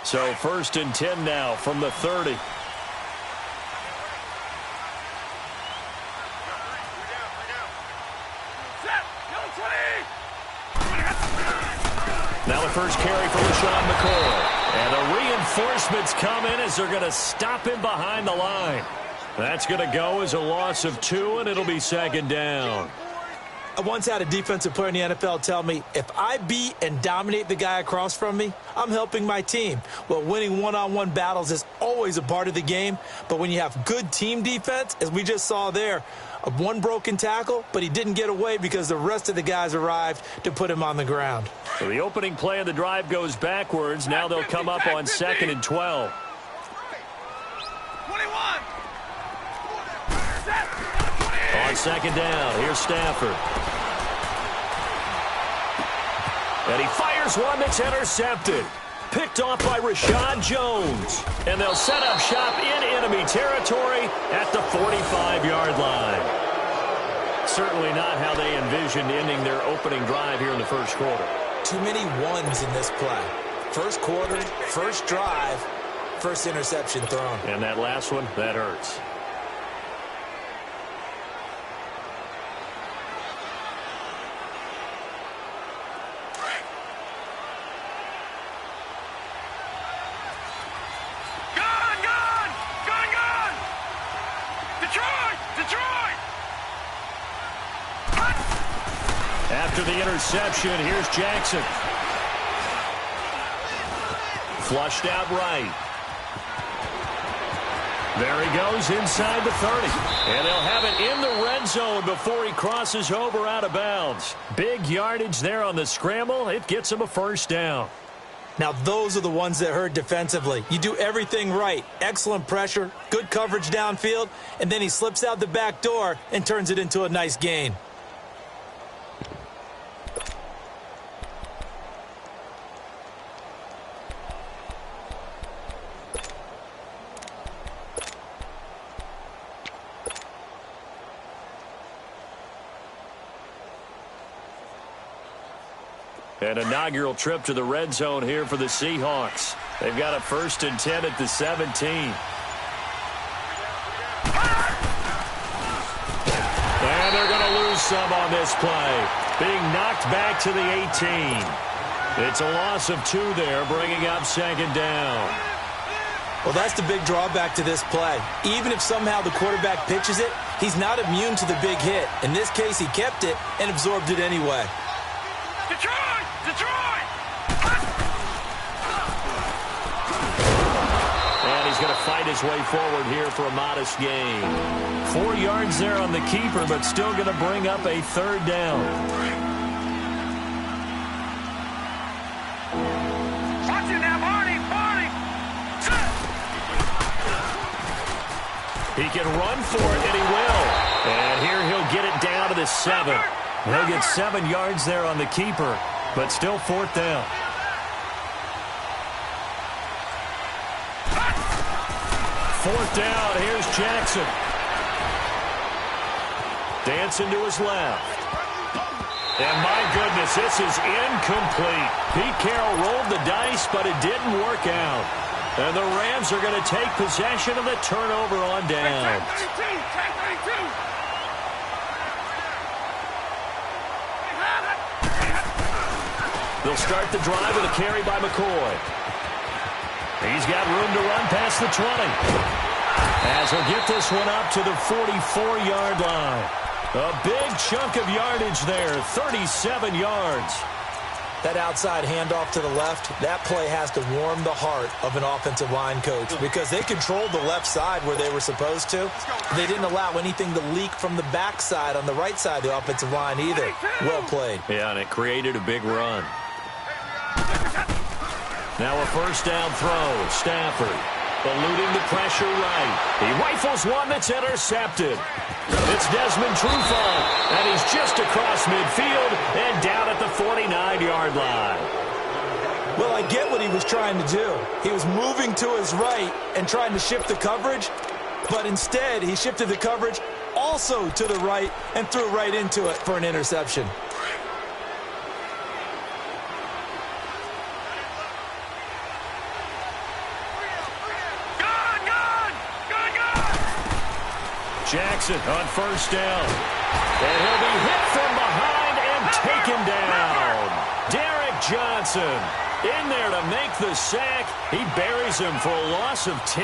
So 1st and 10 now from the 30. Now the first carry for LaShawn McCoy. And the reinforcements come in as they're going to stop him behind the line. That's going to go as a loss of 2, and it'll be 2nd down. I once had a defensive player in the NFL tell me, if I beat and dominate the guy across from me, I'm helping my team. Well, winning one-on-one battles is always a part of the game, but when you have good team defense, as we just saw there, one broken tackle, but he didn't get away because the rest of the guys arrived to put him on the ground. So the opening play of the drive goes backwards. Now they'll come up on 2nd and 12. 21. On 2nd down, here's Stafford. And he fires one that's intercepted. Picked off by Rashad Jones. And they'll set up shop in enemy territory at the 45-yard line. Certainly not how they envisioned ending their opening drive here in the first quarter. Too many ones in this play. First quarter, first drive, first interception thrown. And that last one, that hurts. After the interception, here's Jackson. Flushed out right. There he goes inside the 30. And they'll have it in the red zone before he crosses over out of bounds. Big yardage there on the scramble. It gets him a 1st down. Now, those are the ones that hurt defensively. You do everything right. Excellent pressure, good coverage downfield, and then he slips out the back door and turns it into a nice gain. An inaugural trip to the red zone here for the Seahawks. They've got a 1st and 10 at the 17. And they're going to lose some on this play. Being knocked back to the 18. It's a loss of 2 there, bringing up 2nd down. Well, that's the big drawback to this play. Even if somehow the quarterback pitches it, he's not immune to the big hit. In this case, he kept it and absorbed it anyway. Detroit! Detroit! And he's going to fight his way forward here for a modest gain. 4 yards there on the keeper, but still going to bring up a 3rd down. Watch it now, Barney! Barney! He can run for it, and he will. And here he'll get it down to the 7. He'll get 7 yards there on the keeper, but still 4th down. Fourth down, here's Jackson. Dancing to his left. And my goodness, this is incomplete. Pete Carroll rolled the dice, but it didn't work out. And the Rams are going to take possession of the turnover on down. They'll start the drive with a carry by McCoy. He's got room to run past the 20. As he'll get this one up to the 44-yard line. A big chunk of yardage there, 37 yards. That outside handoff to the left, that play has to warm the heart of an offensive line coach because they controlled the left side where they were supposed to. They didn't allow anything to leak from the backside on the right side of the offensive line either. Well played. Yeah, and it created a big run. Now a first down throw. Stafford eluding the pressure right. He rifles one that's intercepted. It's Desmond Trufant, and he's just across midfield and down at the 49-yard line. Well, I get what he was trying to do. He was moving to his right and trying to shift the coverage, but instead he shifted the coverage also to the right and threw right into it for an interception. Jackson on first down. And he'll be hit from behind and taken down. Derek Johnson in there to make the sack. He buries him for a loss of 10.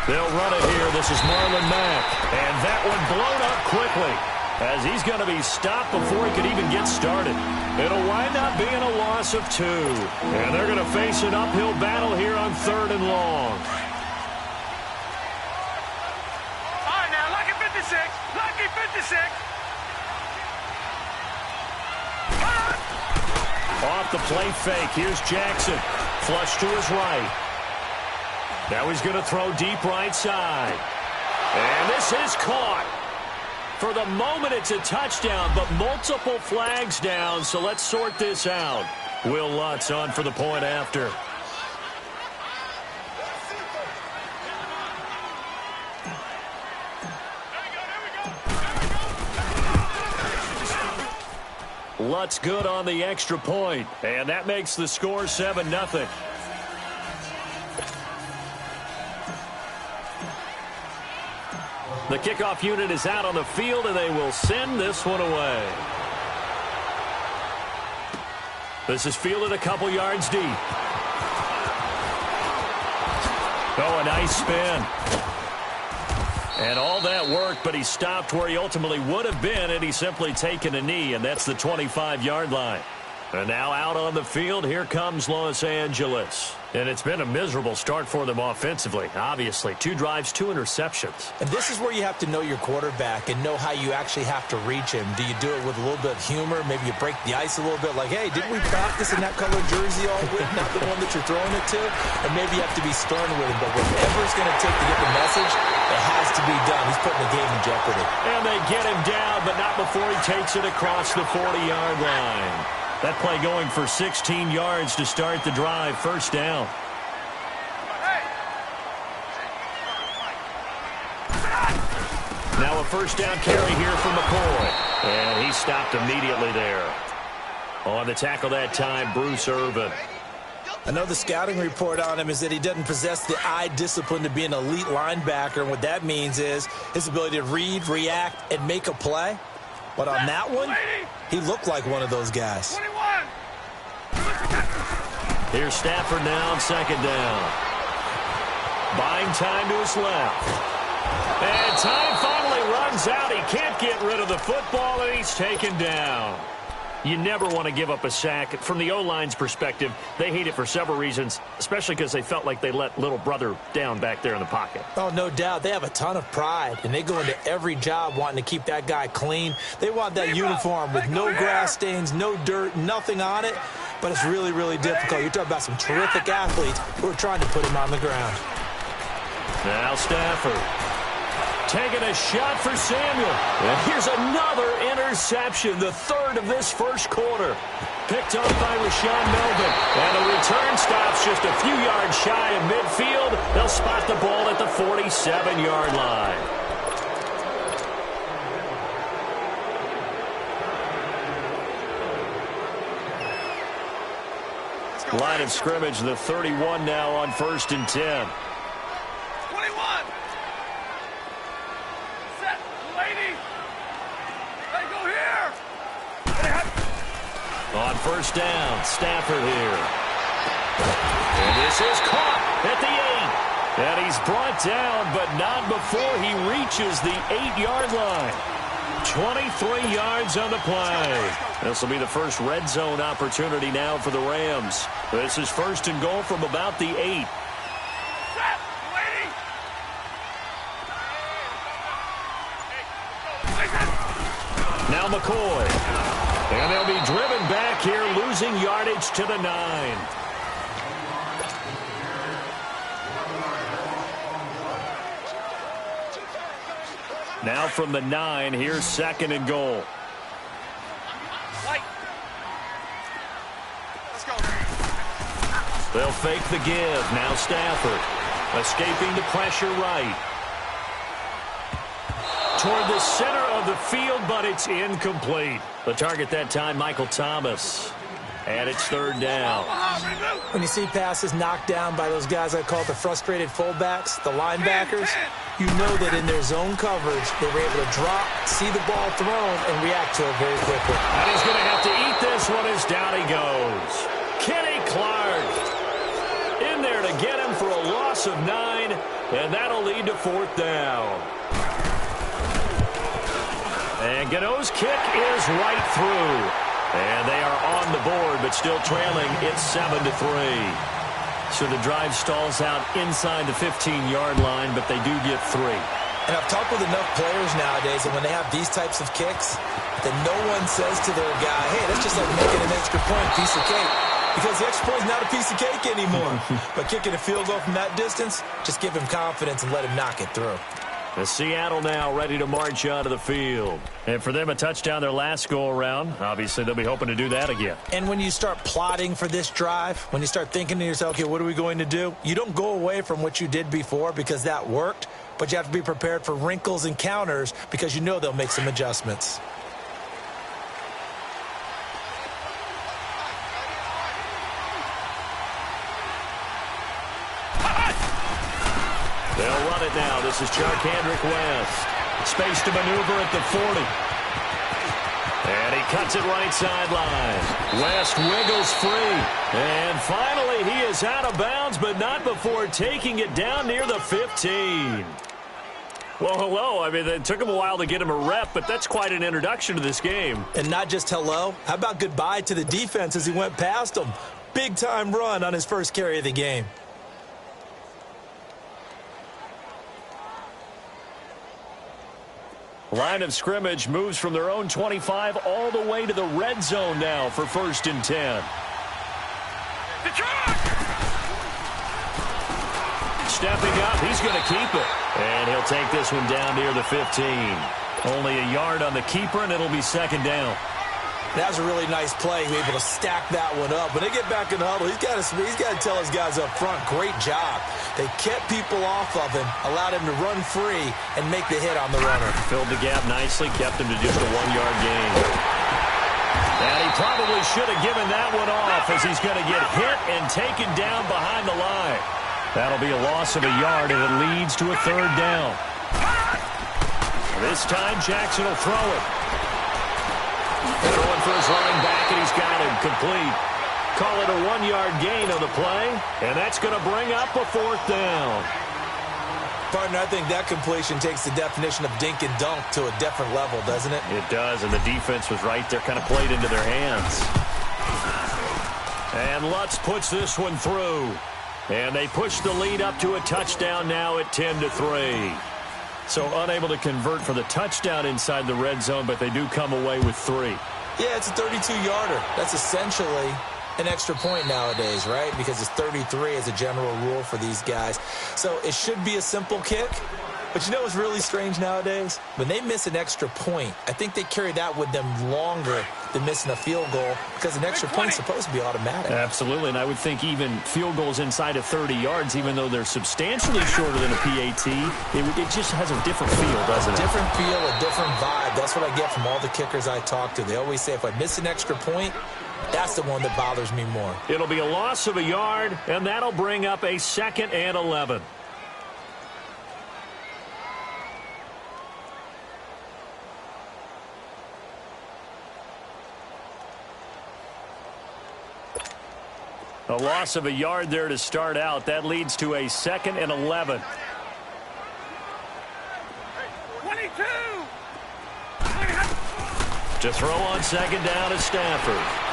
They'll run it here. This is Marlon Mack. And that one blown up quickly as he's going to be stopped before he could even get started. It'll wind up being a loss of 2. And they're going to face an uphill battle here on 3rd and long. All right, now, lucky 56. Lucky 56. Off the play fake. Here's Jackson. Flush to his right. Now he's going to throw deep right side. And this is caught. For the moment, it's a touchdown, but multiple flags down, so let's sort this out. Will Lutz on for the point after. Lutz good on the extra point, and that makes the score 7-0. The kickoff unit is out on the field, and they will send this one away. This is fielded a couple yards deep. Oh, a nice spin. And all that worked, but he stopped where he ultimately would have been, and he's simply taken a knee, and that's the 25-yard line. And now out on the field, here comes Los Angeles. And it's been a miserable start for them offensively, obviously. 2 drives, 2 interceptions. And this is where you have to know your quarterback and know how you actually have to reach him. Do you do it with a little bit of humor? Maybe you break the ice a little bit, like, hey, didn't we practice in that color jersey all week, not the one that you're throwing it to? Or maybe you have to be stern with him. But whatever it's going to take to get the message, it has to be done. He's putting the game in jeopardy. And they get him down, but not before he takes it across the 40-yard line. That play going for 16 yards to start the drive. First down. Now a first down carry here from McCoy. And he stopped immediately there. On the tackle that time, Bruce Irvin. I know the scouting report on him is that he doesn't possess the eye discipline to be an elite linebacker. And what that means is his ability to read, react, and make a play. But on that one, he looked like one of those guys. 21. Here's Stafford now on second down. Buying time to his left. And time finally runs out. He can't get rid of the football, and he's taken down. You never want to give up a sack. From the O-line's perspective, they hate it for several reasons, especially because they felt like they let little brother down back there in the pocket. Oh, no doubt. They have a ton of pride, and they go into every job wanting to keep that guy clean. They want that uniform with no grass stains, no dirt, nothing on it, but it's really, really difficult. You're talking about some terrific athletes who are trying to put him on the ground. Now Stafford. Taking a shot for Samuel. And here's another interception, the 3rd of this first quarter. Picked up by Rashaan Melvin. And the return stops just a few yards shy of midfield. They'll spot the ball at the 47-yard line. Line of scrimmage, the 31 now on 1st and 10. On first down, Stafford here. And this is caught at the 8. And he's brought down, but not before he reaches the 8-yard line. 23 yards on the play. This will be the first red zone opportunity now for the Rams. This is 1st and goal from about the 8. Now McCoy. And they'll be driven back here, losing yardage to the 9. Now from the 9, here's 2nd and goal. They'll fake the give. Now Stafford escaping the pressure right. Toward the center of the field, but it's incomplete. The target that time, Michael Thomas. And it's third down. When you see passes knocked down by those guys I call the frustrated fullbacks, the linebackers, you know that in their zone coverage, they were able to drop, see the ball thrown, and react to it very quickly. And he's going to have to eat this one as down he goes. Kenny Clark in there to get him for a loss of 9, and that'll lead to fourth down. And Gano's kick is right through. And they are on the board, but still trailing. It's 7-3. So the drive stalls out inside the 15-yard line, but they do get 3. And I've talked with enough players nowadays, and when they have these types of kicks, that no one says to their guy, hey, that's just like making an extra point, piece of cake. Because the extra point is not a piece of cake anymore. But kicking a field goal from that distance, just give him confidence and let him knock it through. The Seattle now ready to march onto the field. And for them, a touchdown their last go-around. Obviously, they'll be hoping to do that again. And when you start plotting for this drive, when you start thinking to yourself, okay, what are we going to do? You don't go away from what you did before because that worked, but you have to be prepared for wrinkles and counters because you know they'll make some adjustments. They'll run it now. This is Charkandrick West. Space to maneuver at the 40. And he cuts it right sideline. West wiggles free. And finally, he is out of bounds, but not before taking it down near the 15. Well, hello. I mean, it took him a while to get him a rep, but that's quite an introduction to this game. And not just hello. How about goodbye to the defense as he went past him? Big-time run on his first carry of the game. Line of scrimmage moves from their own 25 all the way to the red zone now for 1st and 10. Stepping up, he's going to keep it. And he'll take this one down near the 15. Only a yard on the keeper, and it'll be 2nd down. That was a really nice play. He was able to stack that one up. When they get back in the huddle, he's got to tell his guys up front, great job. They kept people off of him, allowed him to run free, and make the hit on the runner. Filled the gap nicely, kept him to just a 1-yard gain. And he probably should have given that one off as he's going to get hit and taken down behind the line. That'll be a loss of a yard, and it leads to a 3rd down. This time, Jackson will throw it. Throwing for his running back, and he's got him complete. Call it a 1-yard gain on the play, and that's going to bring up a 4th down. Partner, I think that completion takes the definition of dink and dunk to a different level, doesn't it? It does, and the defense was right there, kind of played into their hands. And Lutz puts this one through. And they push the lead up to a touchdown now at 10-3. So unable to convert for the touchdown inside the red zone, but they do come away with 3. Yeah, it's a 32-yarder. That's essentially an extra point nowadays, right? Because it's 33 as a general rule for these guys. So it should be a simple kick. But you know what's really strange nowadays? When they miss an extra point, I think they carry that with them longer than missing a field goal because an extra point is supposed to be automatic. Absolutely, and I would think even field goals inside of 30 yards, even though they're substantially shorter than a PAT, it just has a different feel, doesn't it? Different feel, a different vibe. That's what I get from all the kickers I talk to. They always say if I miss an extra point, that's the one that bothers me more. It'll be a loss of a yard, and that'll bring up a 2nd and 11. A loss of a yard there to start out. That leads to a 2nd and 11. 22! To throw on 2nd down is Stafford.